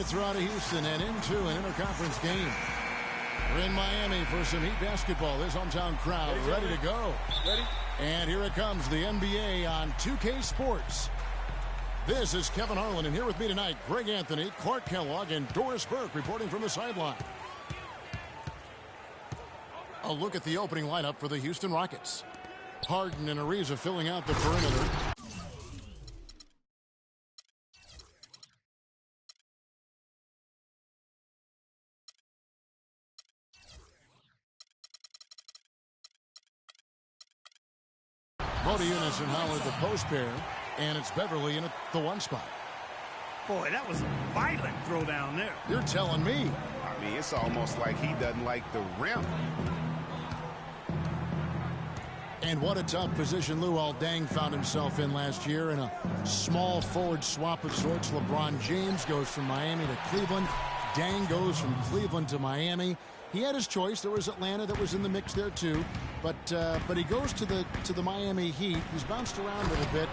throw out of Houston and into an interconference game. We're in Miami for some Heat basketball. This hometown crowd ready to go. And here it comes, the NBA on 2K Sports. This is Kevin Harlan, and here with me tonight, Greg Anthony, Clark Kellogg, and Doris Burke reporting from the sideline. A look at the opening lineup for the Houston Rockets. Harden and Ariza filling out the perimeter. Eunice and Howard the post pair, and it's Beverly in at the one spot. Boy, that was a violent throw down there. You're telling me. I mean, it's almost like he doesn't like the rim. And what a tough position Luol Deng found himself in last year in a small forward swap of sorts. LeBron James goes from Miami to Cleveland. Deng goes from Cleveland to Miami. He had his choice. There was Atlanta that was in the mix there too, but he goes to the Miami Heat. He's bounced around a little bit,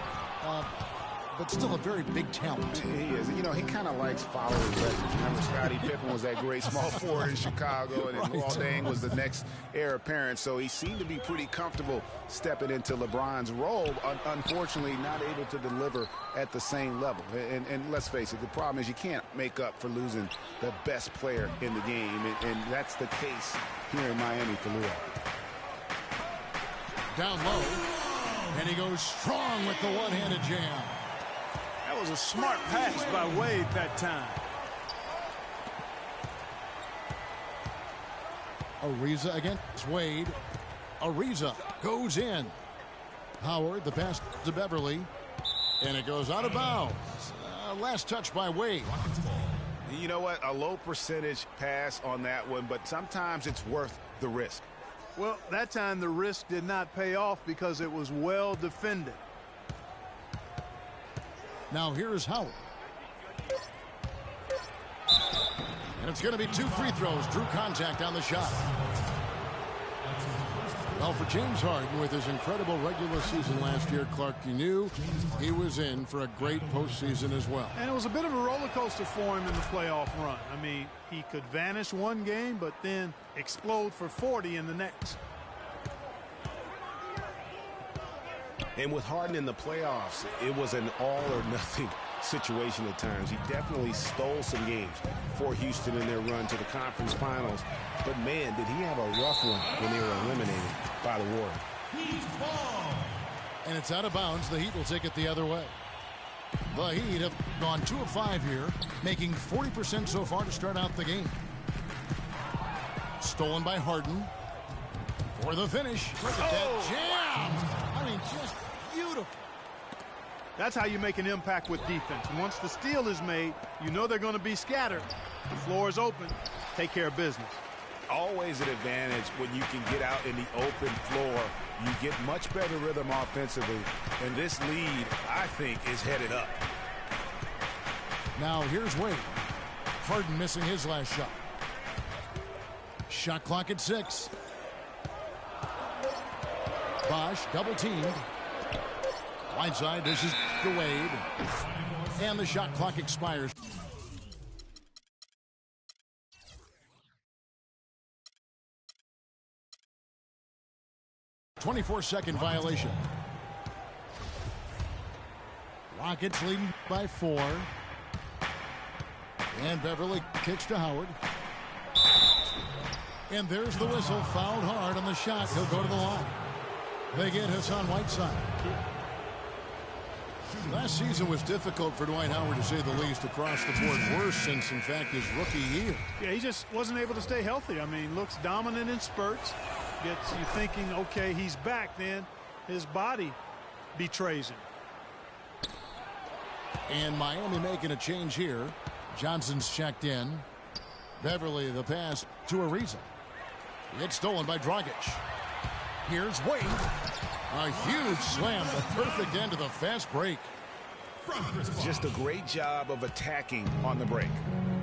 but still a very big talent. He is. You know, he kind of likes following legends. Remember, Scottie Pippen was that great small forward in Chicago, and Luol Deng was the next heir apparent. So he seemed to be pretty comfortable stepping into LeBron's role. Unfortunately, not able to deliver at the same level. And let's face it, the problem is you can't make up for losing the best player in the game, and that's the case here in Miami for Luol. Down low, and he goes strong with the one-handed jam. That was a smart pass by Wade that time. Ariza against Wade. Ariza goes in. Howard, the pass to Beverly. And it goes out of bounds. Last touch by Wade. You know what? A low percentage pass on that one, but sometimes it's worth the risk. Well, that time the risk did not pay off because it was well defended. Now here's Howard. And it's going to be 2 free throws. Drew contact on the shot. Well, for James Harden, with his incredible regular season last year, Clark, you knew he was in for a great postseason as well. And it was a bit of a roller coaster for him in the playoff run. I mean, he could vanish one game, but then explode for 40 in the next. And with Harden in the playoffs, it was an all-or-nothing situation at times. He definitely stole some games for Houston in their run to the conference finals. But, man, did he have a rough one when they were eliminated by the Warriors. And it's out of bounds. The Heat will take it the other way. The Heat have gone 2 of 5 here, making 40% so far to start out the game. Stolen by Harden for the finish. Look at that jam. I mean, just beautiful. That's how you make an impact with defense. Once the steal is made, you know they're going to be scattered. The floor is open. Take care of business. Always an advantage when you can get out in the open floor. You get much better rhythm offensively. And this lead, I think, is headed up. Now here's Wade. Harden missing his last shot. Shot clock at 6. Bosch double teamed. Right side, this is the Wade. And the shot clock expires. .24-second violation. Rockets leading by 4. And Beverly kicks to Howard. And there's the whistle. Fouled hard on the shot. He'll go to the line. They get Hassan Whiteside. Last season was difficult for Dwight Howard, to say the least, across the board. Worse since, in fact, his rookie year. Yeah, he just wasn't able to stay healthy. I mean, looks dominant in spurts. Gets you thinking, okay, he's back. Then his body betrays him. And Miami making a change here. Johnson's checked in. Beverly, the pass to Ariza. It's stolen by Dragic. Here's Wade. A huge slam, the perfect end of the fast break. Just a great job of attacking on the break.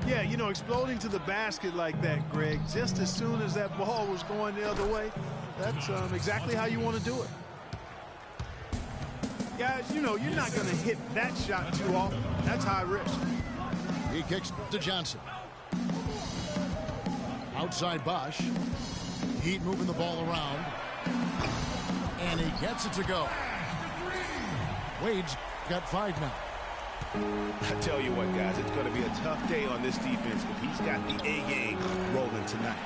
Yeah, you know, exploding to the basket like that, Greg, just as soon as that ball was going the other way, that's exactly how you want to do it. Guys, you know, you're not going to hit that shot too often. That's high risk. He kicks to Johnson. Outside Bosch. Heat moving the ball around. And he gets it to go. Wade's got 5 now. I tell you what, guys, it's going to be a tough day on this defense if he's got the A game rolling tonight.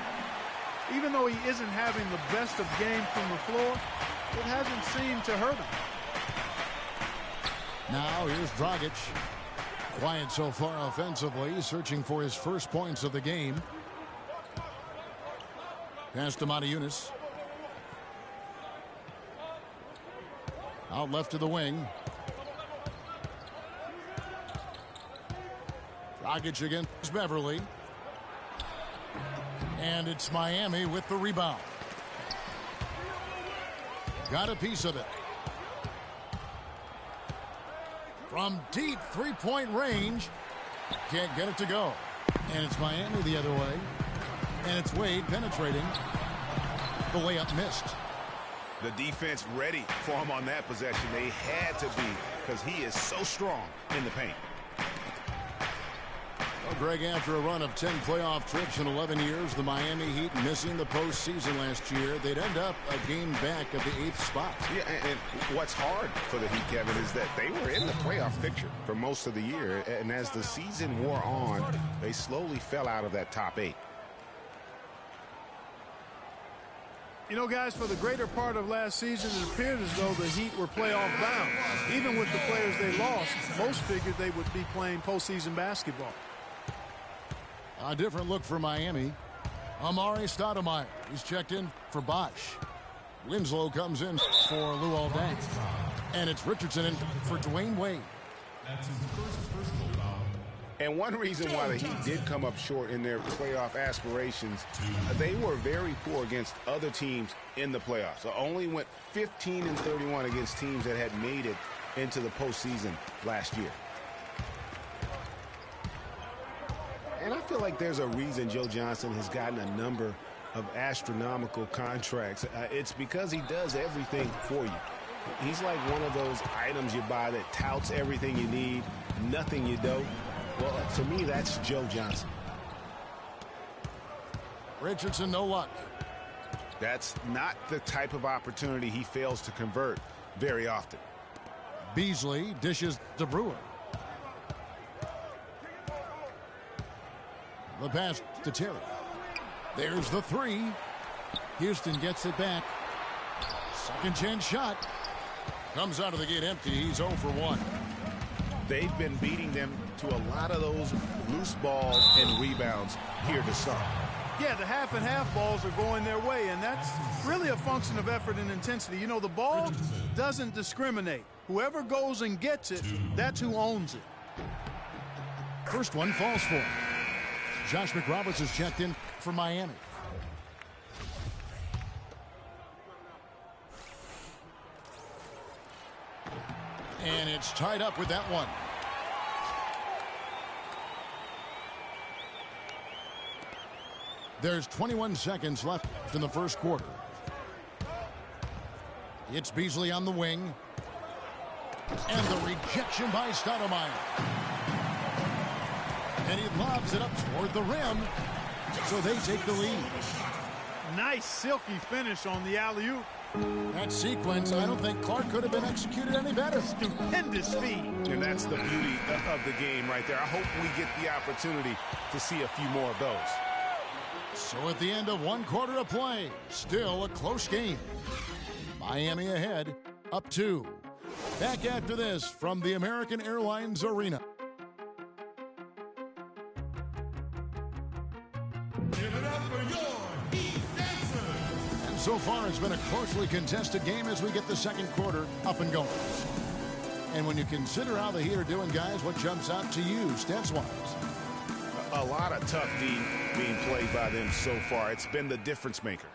Even though he isn't having the best of games from the floor, it hasn't seemed to hurt him. Now here's Dragic. Quiet so far offensively, searching for his first points of the game. Pass to Matajunas. Out left to the wing. Dragic against Beverly. And it's Miami with the rebound. Got a piece of it. From deep three-point range. Can't get it to go. And it's Miami the other way. And it's Wade penetrating. The layup missed. The defense ready for him on that possession. They had to be, because he is so strong in the paint. Well, Greg, after a run of 10 playoff trips in 11 years, the Miami Heat missing the postseason last year, they'd end up a game back at the 8th spot. Yeah, and what's hard for the Heat, Kevin, is that they were in the playoff picture for most of the year, and as the season wore on, they slowly fell out of that top 8. You know, guys, for the greater part of last season, it appeared as though the Heat were playoff bound. Even with the players they lost, most figured they would be playing postseason basketball. A different look for Miami. Amari Stoudemire. He's checked in for Bosch. Winslow comes in for Luol Deng. And it's Richardson in for Dwayne Wade. That's his first personal foul. And one reason why the Heat did come up short in their playoff aspirations, they were very poor against other teams in the playoffs. So only went 15-31 against teams that had made it into the postseason last year. And I feel like there's a reason Joe Johnson has gotten a number of astronomical contracts. It's because he does everything for you. He's like one of those items you buy that touts everything you need, nothing you don't. Well, to me, that's Joe Johnson. Richardson, no luck. That's not the type of opportunity he fails to convert very often. Beasley dishes to Brewer. The pass to Terry. There's the three. Houston gets it back. Second chance shot. Comes out of the gate empty. He's 0 for 1. They've been beating them to a lot of those loose balls and rebounds here to start. Yeah, the half and half balls are going their way, and that's really a function of effort and intensity. You know, the ball doesn't discriminate. Whoever goes and gets it, that's who owns it. First one falls for him. Josh McRoberts is checked in for Miami. And it's tied up with that one. There's 21 seconds left in the first quarter. It's Beasley on the wing. And the rejection by Stoudemire. And he lobs it up toward the rim. So they take the lead. Nice silky finish on the alley-oop. That sequence, I don't think Clark could have been executed any better. Stupendous feed. And that's the beauty of the game right there. I hope we get the opportunity to see a few more of those. So at the end of one quarter of play, still a close game. Miami ahead, up 2. Back after this from the American Airlines Arena. Give it up for your Heat dancers. And so far, it's been a closely contested game as we get the second quarter up and going. And when you consider how the Heat are doing, guys, what jumps out to you, stats-wise? A lot of tough D being played by them so far. It's been the difference maker.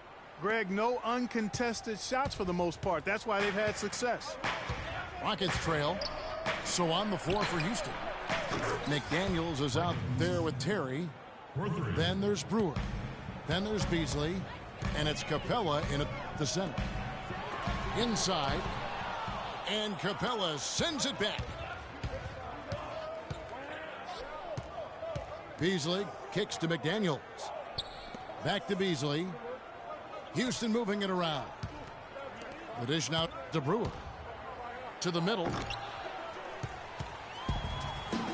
Greg, no uncontested shots for the most part. That's why they've had success. Rockets trail. So on the floor for Houston. McDaniels is out there with Terry. Then there's Brewer. Then there's Beasley. And it's Capella in at the center. Inside. And Capella sends it back. Beasley kicks to McDaniels. Back to Beasley. Houston moving it around. The dish now to Brewer. To the middle.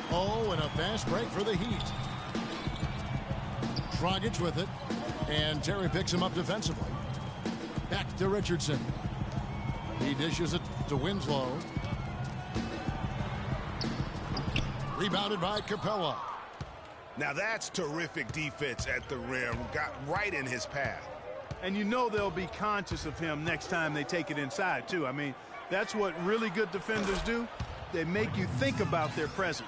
Oh, and a fast break for the Heat. Dragic with it. And Terry picks him up defensively. Back to Richardson. He dishes it to Winslow. Rebounded by Capella. Now that's terrific defense at the rim. Got right in his path. And you know they'll be conscious of him next time they take it inside, too. I mean, that's what really good defenders do. They make you think about their presence.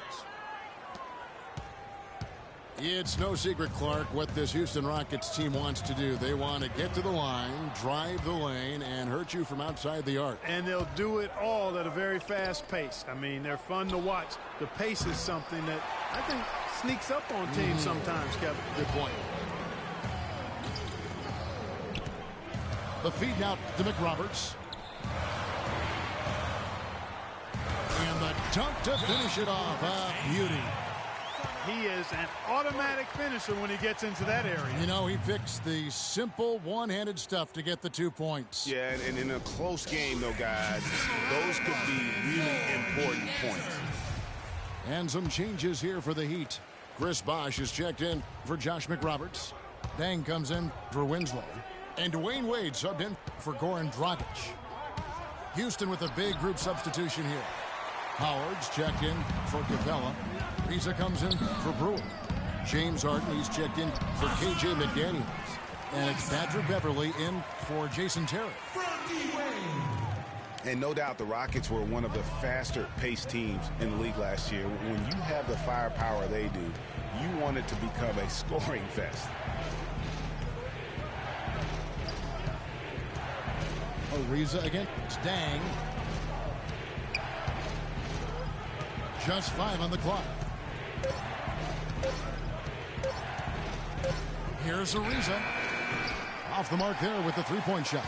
It's no secret, Clark, what this Houston Rockets team wants to do. They want to get to the line, drive the lane, and hurt you from outside the arc. And they'll do it all at a very fast pace. I mean, they're fun to watch. The pace is something that I think sneaks up on teams sometimes, Kevin. Good point. The feed now to McRoberts. And the dunk to finish it off. A beauty. He is an automatic finisher when he gets into that area. You know, he picks the simple one-handed stuff to get the 2 points. Yeah, and in a close game, though, guys, those could be really important points. And some changes here for the Heat. Chris Bosh is checked in for Josh McRoberts. Dang comes in for Winslow. And Dwayne Wade subbed in for Goran Dragic. Houston with a big group substitution here. Howard's checked in for Capella. Reza comes in for Brewer. James Harden, he's checked in for KJ McDaniels. And it's Patrick Beverly in for Jason Terry. And no doubt the Rockets were one of the faster-paced teams in the league last year. When you have the firepower they do, you want it to become a scoring fest. Ariza against Dang. Just 5 on the clock. Here's Ariza. Off the mark there with the three-point shot.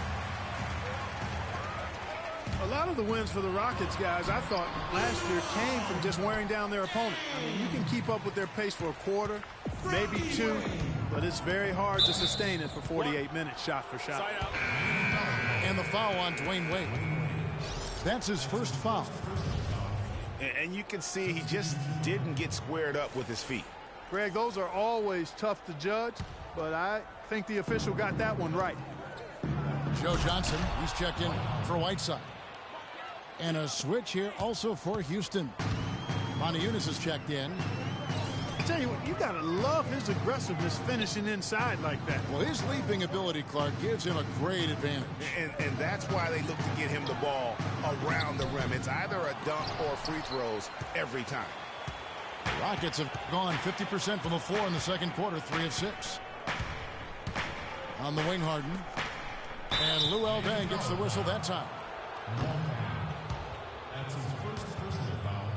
A lot of the wins for the Rockets, guys, I thought last year came from just wearing down their opponent. I mean, you can keep up with their pace for a quarter, maybe 2, but it's very hard to sustain it for 48 minutes shot for shot. And the foul on Dwayne Wade. That's his first foul. And you can see he just didn't get squared up with his feet. Greg, those are always tough to judge, but I think the official got that one right. Joe Johnson, he's checked in for Whiteside. And a switch here also for Houston. Moniunas is checked in. I tell you what, you got to love his aggressiveness finishing inside like that. Well, his leaping ability, Clark, gives him a great advantage. And that's why they look to get him the ball around the rim. It's either a dunk or free throws every time. Rockets have gone 50% from the floor in the second quarter, 3 of 6. On the wing, Harden. And Luol Deng gets the whistle that time. That's his first personal foul.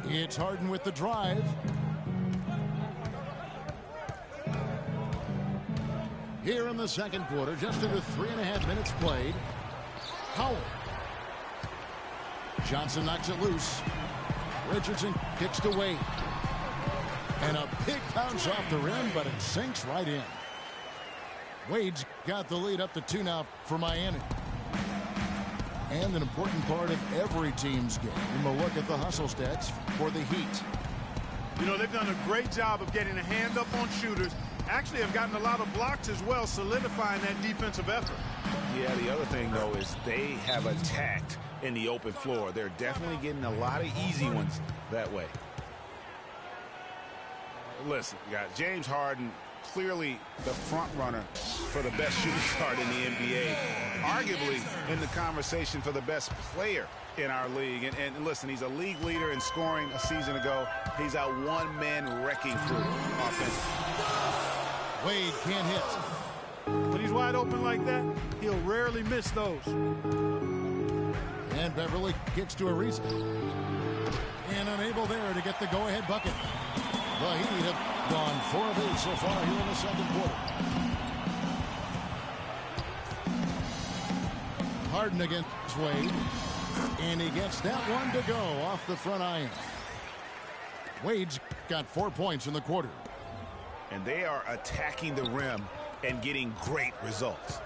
It's Harden with the drive. Here in the second quarter, just under 3.5 minutes played. Howard. Johnson knocks it loose. Richardson kicks to Wade. And a big bounce off the rim, but it sinks right in. Wade's got the lead up to 2 now for Miami. And an important part of every team's game. We'll look at the hustle stats for the Heat. You know, they've done a great job of getting a hand up on shooters. Actually have gotten a lot of blocks as well, solidifying that defensive effort. Yeah, the other thing, though, is they have attacked in the open floor. They're definitely getting a lot of easy ones that way. Listen, guys, James Harden, clearly the front runner for the best shooting guard in the NBA. Arguably in the conversation for the best player in our league. And listen, he's a league leader in scoring a season ago. He's a one-man wrecking crew offensively. Wade can't hit. When he's wide open like that, he'll rarely miss those. And Beverly kicks to Ariza. And unable there to get the go-ahead bucket. The Heat have gone 4 of 8 so far here in the second quarter. Harden against Wade. And he gets that one to go off the front iron. Wade's got 4 points in the quarter. And they are attacking the rim and getting great results.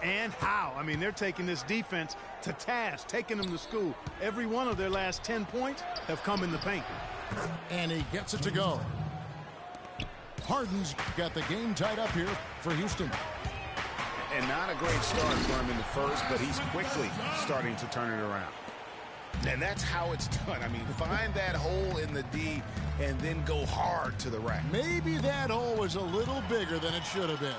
And how? I mean, they're taking this defense to task, taking them to school. Every one of their last 10 points have come in the paint. And he gets it to go. Harden's got the game tied up here for Houston. And not a great start for him in the first, but he's quickly starting to turn it around. And that's how it's done. I mean, find that hole in the D and then go hard to the rack. Maybe that hole was a little bigger than it should have been.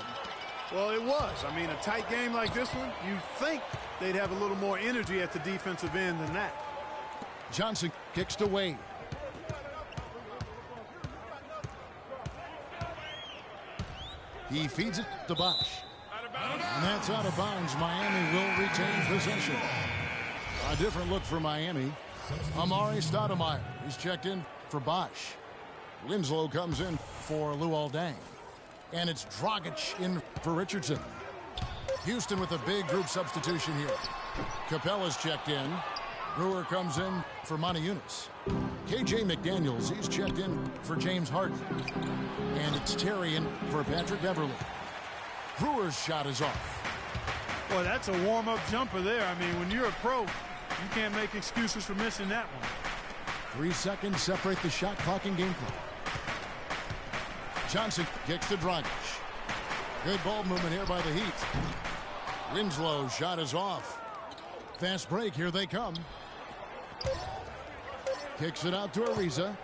Well, it was. I mean, a tight game like this one, you'd think they'd have a little more energy at the defensive end than that. Johnson kicks to Wade. He feeds it to Bosch. And that's out of bounds. Miami will retain possession. A different look for Miami. Amari Stoudemire. He's checked in for Bosch. Winslow comes in for Luol Deng. And it's Dragic in for Richardson. Houston with a big group substitution here. Capella's checked in. Brewer comes in for Monty Eunice. KJ McDaniels, he's checked in for James Harden. And it's Terry in for Patrick Beverly. Brewer's shot is off. Boy, that's a warm-up jumper there. I mean, when you're a pro, you can't make excuses for missing that one. 3 seconds separate the shot clock and game clock. Johnson kicks to Dragic. Good ball movement here by the Heat. Winslow's shot is off. Fast break, here they come. Kicks it out to Ariza.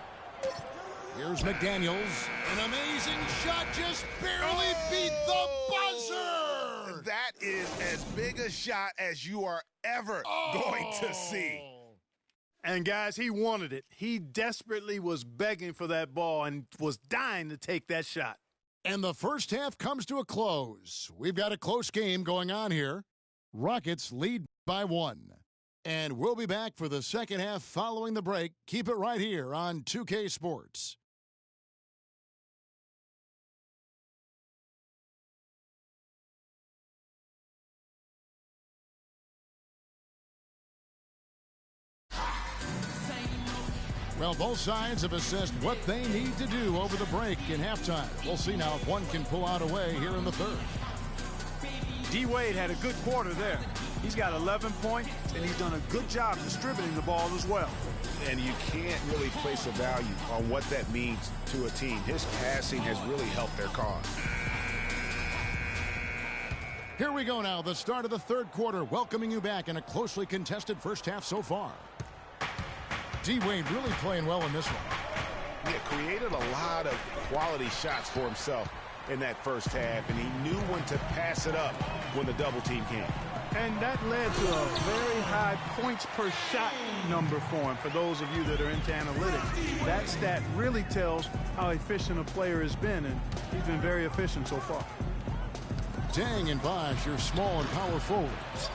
Here's McDaniels. An amazing shot, just barely beat the buzzer. That is as big a shot as you are ever going to see. And, guys, he wanted it. He desperately was begging for that ball and was dying to take that shot. And the first half comes to a close. We've got a close game going on here. Rockets lead by 1. And we'll be back for the second half following the break. Keep it right here on 2K Sports. Well, both sides have assessed what they need to do over the break in halftime. We'll see now if one can pull out a way here in the third. D-Wade had a good quarter there. He's got 11 points, and he's done a good job distributing the ball as well. And you can't really place a value on what that means to a team. His passing has really helped their cause. Here we go now, the start of the third quarter, welcoming you back in a closely contested first half so far. D-Wade really playing well in this one. Yeah, created a lot of quality shots for himself in that first half, and he knew when to pass it up when the double team came. And that led to a very high points per shot number for him. For those of you that are into analytics, that stat really tells how efficient a player has been, and he's been very efficient so far. Deng and Bosch, your small and power forwards.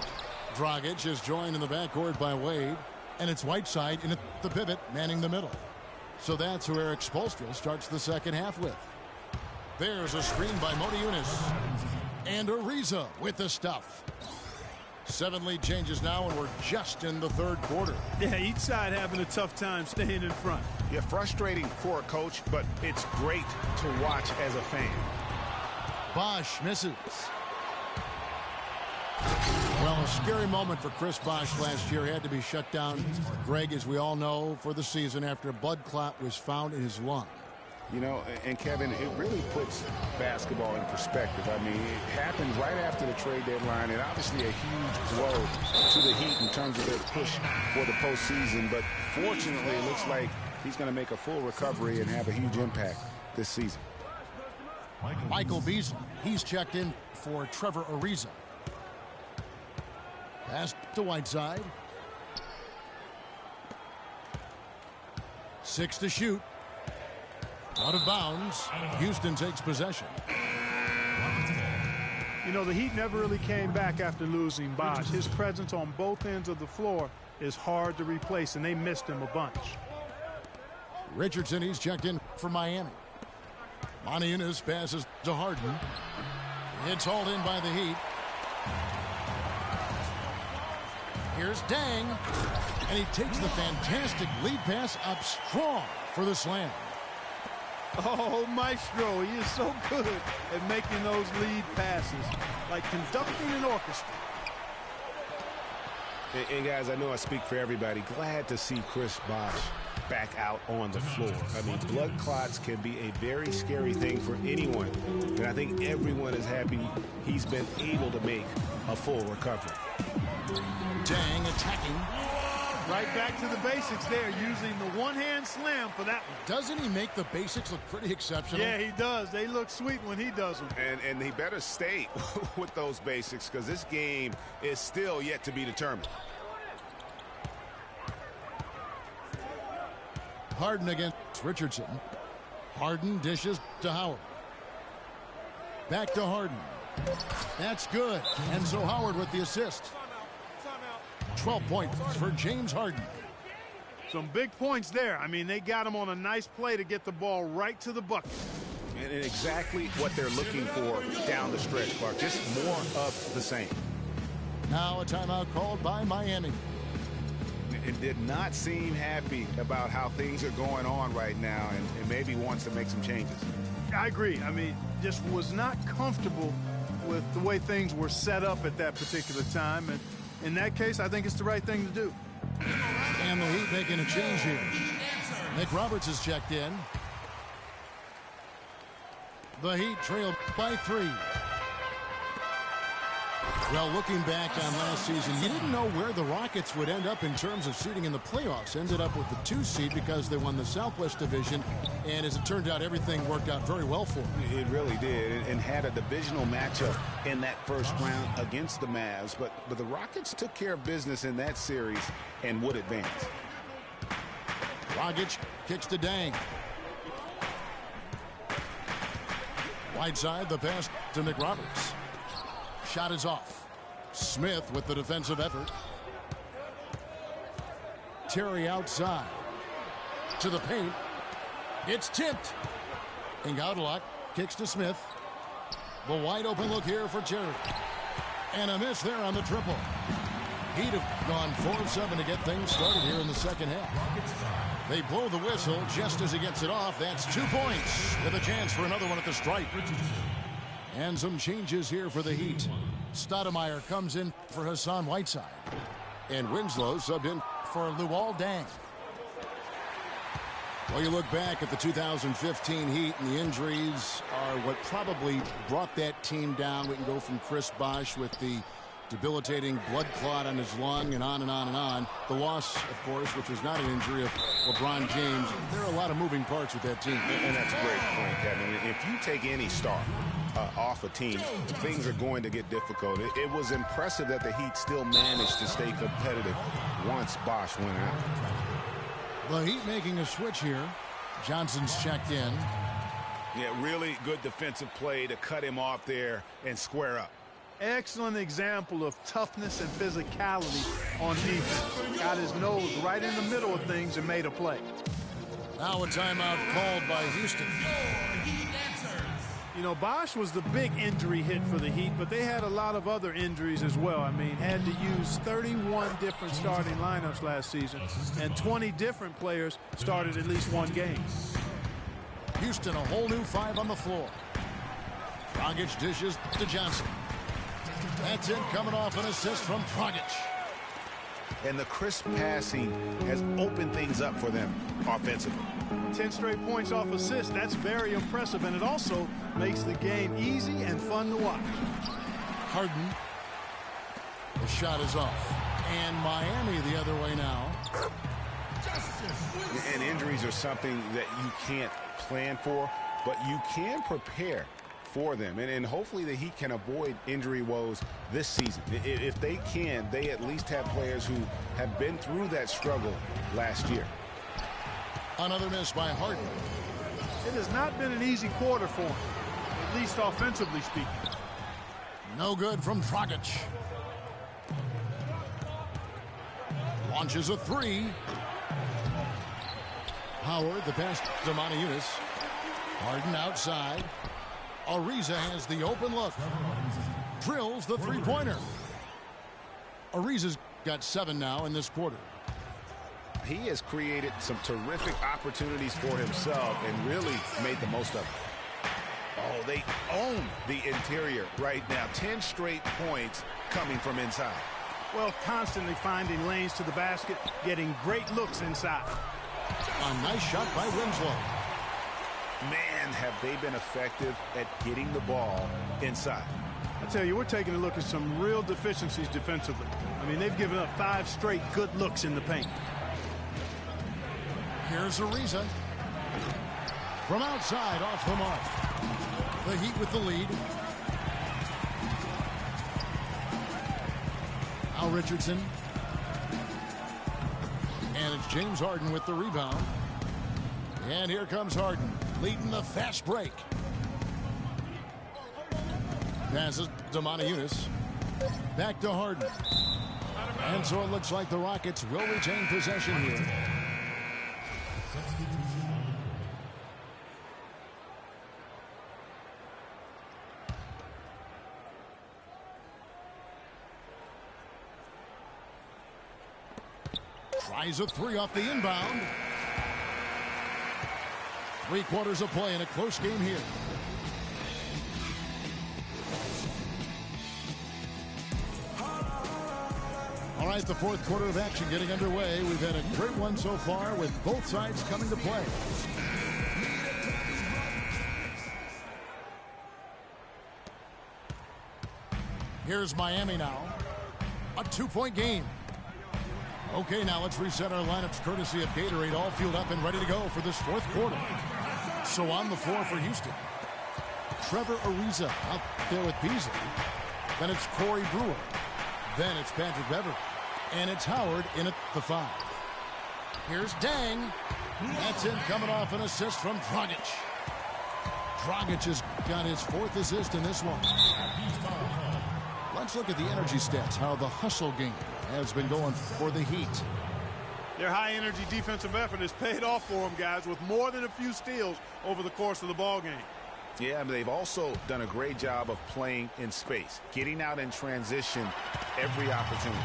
Dragic is joined in the backcourt by Wade, and it's Whiteside in at the pivot, manning the middle. So that's who Eric Spoelstra starts the second half with. There's a screen by Monty Eunice. And Ariza with the stuff. 7 lead changes now, and we're just in the third quarter. Yeah, each side having a tough time staying in front. Yeah, frustrating for a coach, but it's great to watch as a fan. Bosch misses. Well, a scary moment for Chris Bosch last year. He had to be shut down, Greg, as we all know, for the season after a blood clot was found in his lung. You know, and Kevin, it really puts basketball in perspective. I mean, it happened right after the trade deadline, and obviously a huge blow to the Heat in terms of their push for the postseason. But fortunately, it looks like he's going to make a full recovery and have a huge impact this season. Michael Beasley, he's checked in for Trevor Ariza. Pass to Whiteside. 6 to shoot. Out of bounds. Houston takes possession. You know, the Heat never really came back after losing Bosch. His presence on both ends of the floor is hard to replace, and they missed him a bunch. Richardson, he's checked in for Miami. Monty Eunice passes to Harden. It's hauled in by the Heat. Here's Dang. And he takes the fantastic lead pass up strong for the slam. Oh, Maestro, he is so good at making those lead passes, like conducting an orchestra. And guys, I know I speak for everybody. Glad to see Chris Bosh back out on the floor. I mean, blood clots can be a very scary thing for anyone. And I think everyone is happy he's been able to make a full recovery. Dang attacking. Right back to the basics there, using the one-hand slam for that one. Doesn't he make the basics look pretty exceptional? Yeah, he does. They look sweet when he does them. And he better stay with those basics, because this game is still yet to be determined. Harden against Richardson. Harden dishes to Howard. Back to Harden. That's good. And so Howard with the assist. 12 points for James Harden. Some big points there. I mean, they got him on a nice play to get the ball right to the bucket. And exactly what they're looking for down the stretch, Clark. Just more of the same. Now a timeout called by Miami. And did not seem happy about how things are going on right now, and maybe wants to make some changes. I agree. I mean, just was not comfortable with the way things were set up at that particular time. And in that case, I think it's the right thing to do. And the Heat making a change here. Nick Roberts has checked in. The Heat trail by 3. Well, looking back on last season, you didn't know where the Rockets would end up in terms of seeding in the playoffs. Ended up with the 2 seed because they won the Southwest Division. And as it turned out, everything worked out very well for them. It really did, and had a divisional matchup in that first round against the Mavs. But the Rockets took care of business in that series and would advance. Dragic kicks to Dang. Whiteside, the pass to Nick Roberts. Shot is off. Smith with the defensive effort. Terry outside. To the paint. It's tipped. Iguodala kicks to Smith. The wide open look here for Terry. And a miss there on the triple. He'd have gone 4 of 7 to get things started here in the second half. They blow the whistle just as he gets it off. That's 2 points with a chance for another one at the stripe. And some changes here for the Heat. Stoudemire comes in for Hassan Whiteside. And Winslow subbed in for Luol Deng. Well, you look back at the 2015 Heat, and the injuries are what probably brought that team down. We can go from Chris Bosh with the debilitating blood clot on his lung and on and on and on. The loss, of course, which was not an injury of LeBron James. There are a lot of moving parts with that team. And that's a great point, Kevin. If you take any star off a team, things are going to get difficult. It was impressive that the Heat still managed to stay competitive once Bosh went out. The Heat making a switch here. Johnson's checked in. Yeah, really good defensive play to cut him off there and square up. Excellent example of toughness and physicality on defense. Got his nose right in the middle of things and made a play. Now a timeout called by Houston. You know, Bosh was the big injury hit for the Heat, but they had a lot of other injuries as well. I mean, had to use 31 different starting lineups last season, and 20 different players started at least one game. Houston, a whole new 5 on the floor. Dragic dishes to Johnson. That's it, coming off an assist from Dragic. And the crisp passing has opened things up for them offensively. 10 straight points off assists. That's very impressive, and it also makes the game easy and fun to watch. Harden. The shot is off. And Miami the other way now. And injuries are something that you can't plan for, but you can prepare for them. And hopefully the Heat can avoid injury woes this season. If they can, they at least have players who have been through that struggle last year. Another miss by Harden. It has not been an easy quarter for him, at least offensively speaking. No good from Dragic. Launches a 3. Howard, the pass to Montejunas. Harden outside. Ariza has the open look. Drills the three-pointer. Ariza's got 7 now in this quarter. He has created some terrific opportunities for himself and really made the most of it. Oh, they own the interior right now. 10 straight points coming from inside. Well, constantly finding lanes to the basket, getting great looks inside. A nice shot by Winslow. Man, have they been effective at getting the ball inside. I tell you, we're taking a look at some real deficiencies defensively. I mean, they've given up 5 straight good looks in the paint. Here's Ariza. From outside, off the mark. The Heat with the lead. Al Richardson. And it's James Harden with the rebound. And here comes Harden, leading the fast break. Passes to Montejunas. Back to Harden. And so it looks like the Rockets will retain possession here. Tries a 3 off the inbound. 3 quarters of play in a close game here. All right, the 4th quarter of action getting underway. We've had a great one so far with both sides coming to play. Here's Miami now. A 2-point game. Okay, now let's reset our lineups courtesy of Gatorade, all fueled up and ready to go for this 4th quarter. So on the floor for Houston, Trevor Ariza out there with Beasley. Then it's Corey Brewer. Then it's Patrick Beverly. And it's Howard in at the 5. Here's Dang. That's in, coming off an assist from Dragic. Dragic has got his 4th assist in this one. Let's look at the energy stats, how the hustle game has been going for the Heat. Their high-energy defensive effort has paid off for them, guys, with more than a few steals over the course of the ball game. Yeah, but they've also done a great job of playing in space, getting out in transition every opportunity.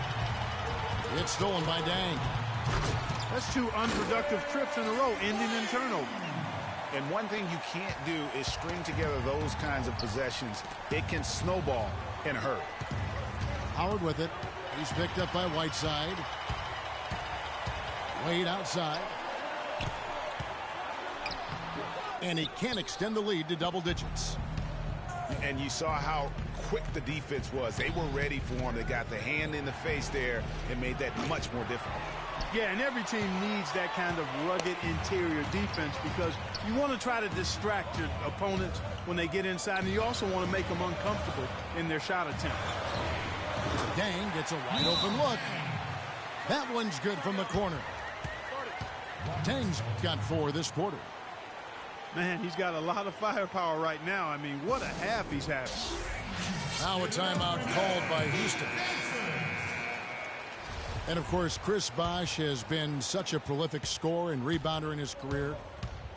It's stolen by Dang. That's 2 unproductive trips in a row, ending in turnover. And one thing you can't do is string together those kinds of possessions. It can snowball in a hurry. Howard with it. He's picked up by Whiteside. Wade outside. And he can't extend the lead to double digits. And you saw how quick the defense was. They were ready for him. They got the hand in the face there and made that much more difficult. Yeah, and every team needs that kind of rugged interior defense because you want to try to distract your opponents when they get inside, and you also want to make them uncomfortable in their shot attempt. Dang gets a wide open look. That one's good from the corner. Dang's got 4 this quarter. Man, he's got a lot of firepower right now. I mean, what a half he's having. Now a timeout called by Houston. And, of course, Chris Bosh has been such a prolific scorer and rebounder in his career.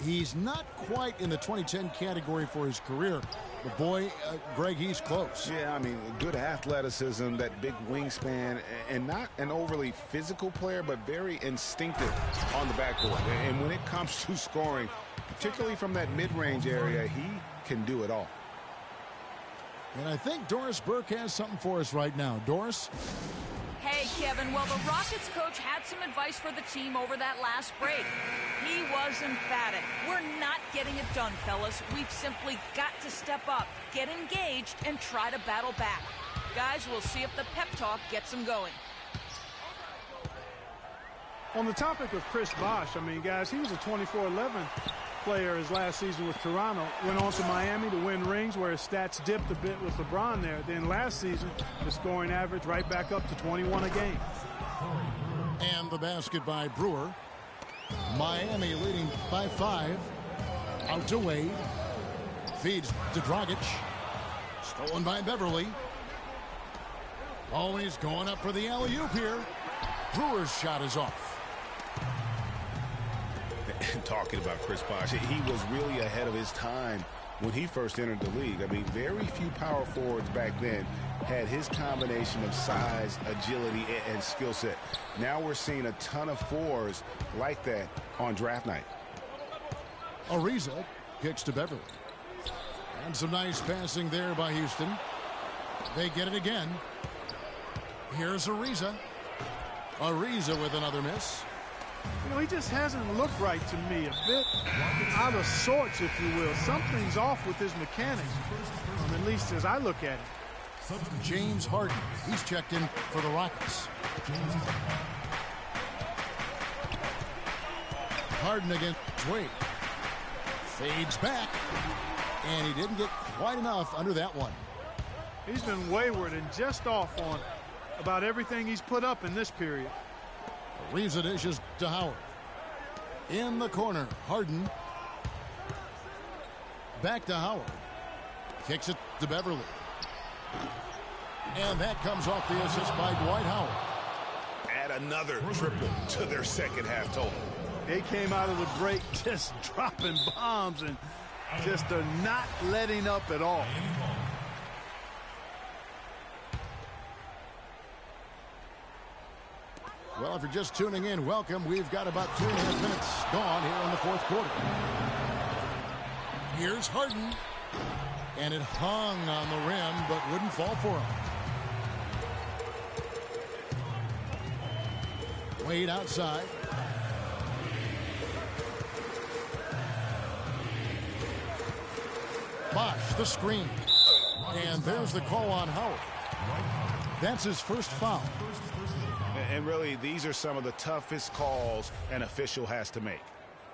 He's not quite in the 2010 category for his career. But, boy, Greg, he's close. Yeah, I mean, good athleticism, that big wingspan, and not an overly physical player, but very instinctive on the backboard. And when it comes to scoring, particularly from that mid-range area, he can do it all. And I think Doris Burke has something for us right now. Doris? Hey, Kevin, well, the Rockets coach had some advice for the team over that last break. He was emphatic. We're not getting it done, fellas. We've simply got to step up, get engaged, and try to battle back. Guys, we'll see if the pep talk gets them going. On the topic of Chris Bosh, I mean, guys, he was a 24-11 player his last season with Toronto. Went on to Miami to win rings where his stats dipped a bit with LeBron there. Then last season, the scoring average right back up to 21 a game. And the basket by Brewer. Miami leading by 5. Out to Wade. Feeds to Dragic. Stolen by Beverly. Oh, he's going up for the alley-oop here. Brewer's shot is off. Talking about Chris Bosh, he was really ahead of his time when he first entered the league. I mean, very few power forwards back then had his combination of size, agility, and skill set. Now we're seeing a ton of 4s like that on draft night. Ariza kicks to Beverly. And some nice passing there by Houston. They get it again. Here's Ariza. Ariza with another miss. You know, he just hasn't looked right to me. A bit out of sorts, if you will. Something's off with his mechanics, at least as I look at it. James Harden. He's checked in for the Rockets. Harden against Wade. Fades back. And he didn't get quite enough under that one. He's been wayward and just off on about everything he's put up in this period. Ariza dishes to Howard. In the corner, Harden. Back to Howard. Kicks it to Beverly. And that comes off the assist by Dwight Howard. Add another triple to their second half total. They came out of the break just dropping bombs and just are not letting up at all. Well, if you're just tuning in, welcome. We've got about 2.5 minutes gone here in the fourth quarter. Here's Harden. And it hung on the rim, but wouldn't fall for him. Wade outside. Bosh, the screen. And there's the call on Howard. That's his first foul. And really, these are some of the toughest calls an official has to make.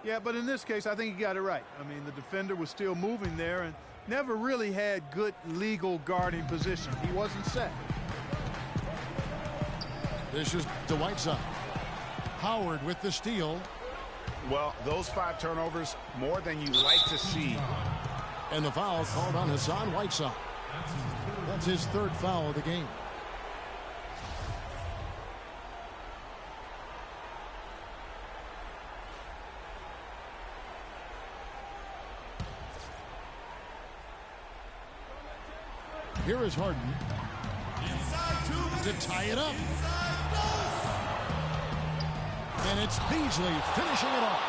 Yeah, but in this case, I think he got it right. I mean, the defender was still moving there and never really had good legal guarding position. He wasn't set. This is the Whiteside. Howard with the steal. Well, those 5 turnovers, more than you like to see. And the foul called on Hassan Whiteside. That's his third foul of the game. Here is Harden to tie it up. And it's Beasley finishing it off.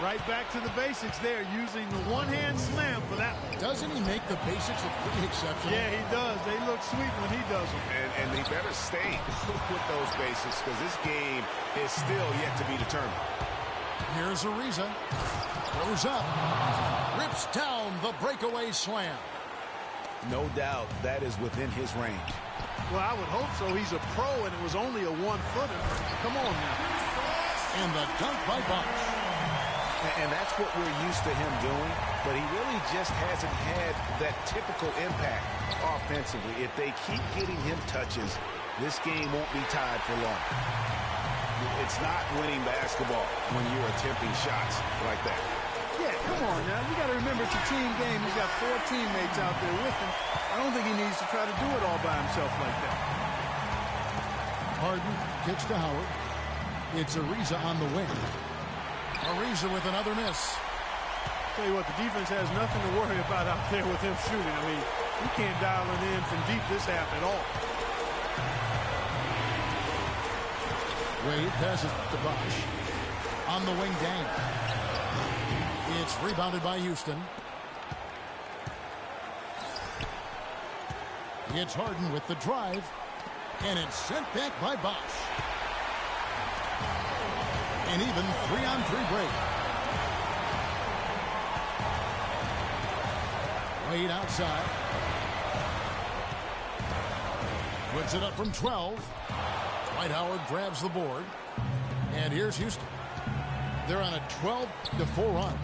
Right back to the basics there, using the one-hand slam for that one. Doesn't he make the basics look pretty exceptional? Yeah, he does. They look sweet when he does them. And they better stay with those basics because this game is still yet to be determined. Here's Ariza. Goes up. Rips down the breakaway slam. No doubt that is within his range. Well, I would hope so. He's a pro, and it was only a one-footer. Come on now. And the dunk by Bosh. And that's what we're used to him doing, but he really just hasn't had that typical impact offensively. If they keep getting him touches, this game won't be tied for long. It's not winning basketball when you're attempting shots like that. Yeah, come on now. You got to remember it's a team game. He's got 4 teammates out there with him. I don't think he needs to try to do it all by himself like that. Harden kicks to Howard. It's Ariza on the wing. Ariza with another miss. Tell you what, the defense has nothing to worry about out there with him shooting. I mean, he can't dial it in from deep this half at all. Wade passes to Bosh. On the wing, Dang. It's rebounded by Houston. It's Harden with the drive. And it's sent back by Bosh. An even 3-on-3 break. Wade outside. Puts it up from 12. Dwight Howard grabs the board. And here's Houston. They're on a 12-4 run.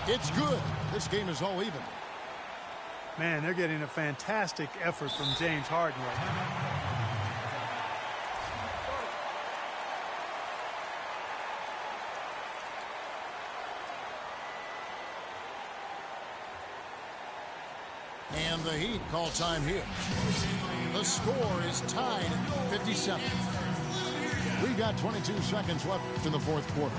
It's good. This game is all even. Man, they're getting a fantastic effort from James Harden right now. And the Heat call time here. The score is tied at 57. We've got 22 seconds left in the fourth quarter.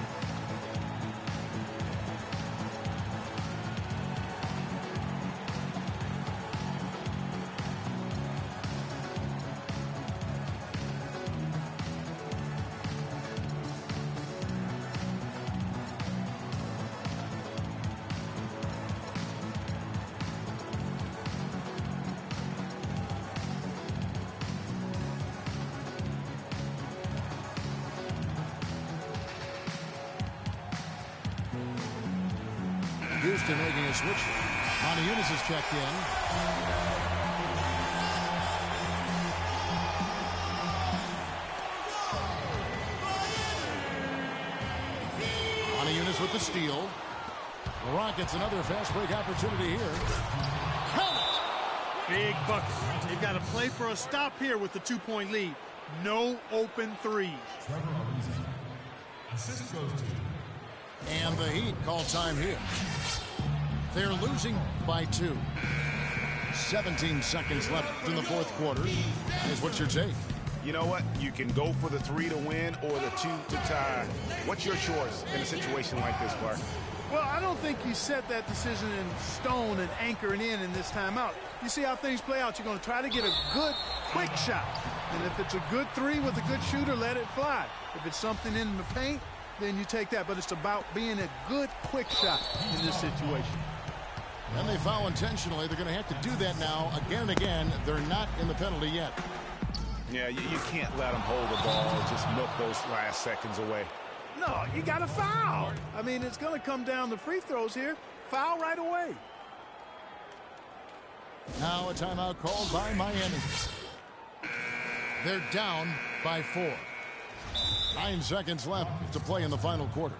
Houston making a switch. Monteunice is checked in. Monteunice with the steal. The Rockets another fast break opportunity here. Count it! Big buckets. They've got to play for a stop here with the 2-point lead. No open threes. Assist goes to. And the Heat call time here. They're losing by 2. 17 seconds left in the fourth quarter. Guys, what's your take? You know what? You can go for the 3 to win or the 2 to tie. What's your choice in a situation like this, Clark? Well, I don't think you set that decision in stone and anchor it in this timeout. You see how things play out. You're going to try to get a good, quick shot. And if it's a good 3 with a good shooter, let it fly. If it's something in the paint, then you take that. But it's about being a good, quick shot in this situation. And they foul intentionally. They're going to have to do that now again and again. They're not in the penalty yet. Yeah, you can't let them hold the ball and just milk those last seconds away. No, you got to foul. I mean, it's going to come down to free throws here. Foul right away. Now a timeout called by Miami. They're down by 4. 9 seconds left to play in the final quarter.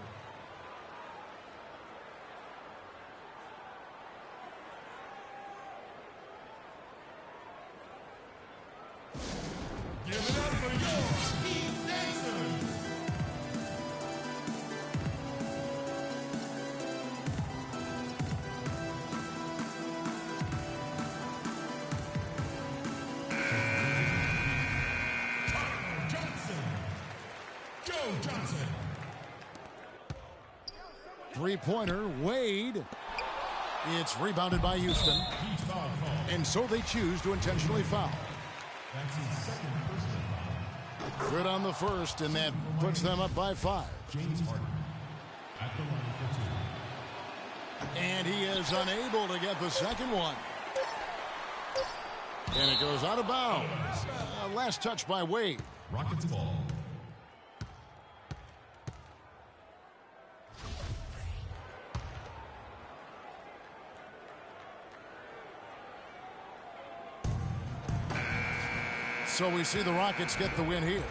Give it up for your Heath Davidson. Joe Johnson. Three-pointer, Wade. It's rebounded by Houston. And so they choose to intentionally foul. That's his second personal foul. Good on the first, and that puts them up by 5. James Harden at the line for 2. And he is unable to get the second one. And it goes out of bounds. Last touch by Wade. Rockets ball. So we see the Rockets get the win here.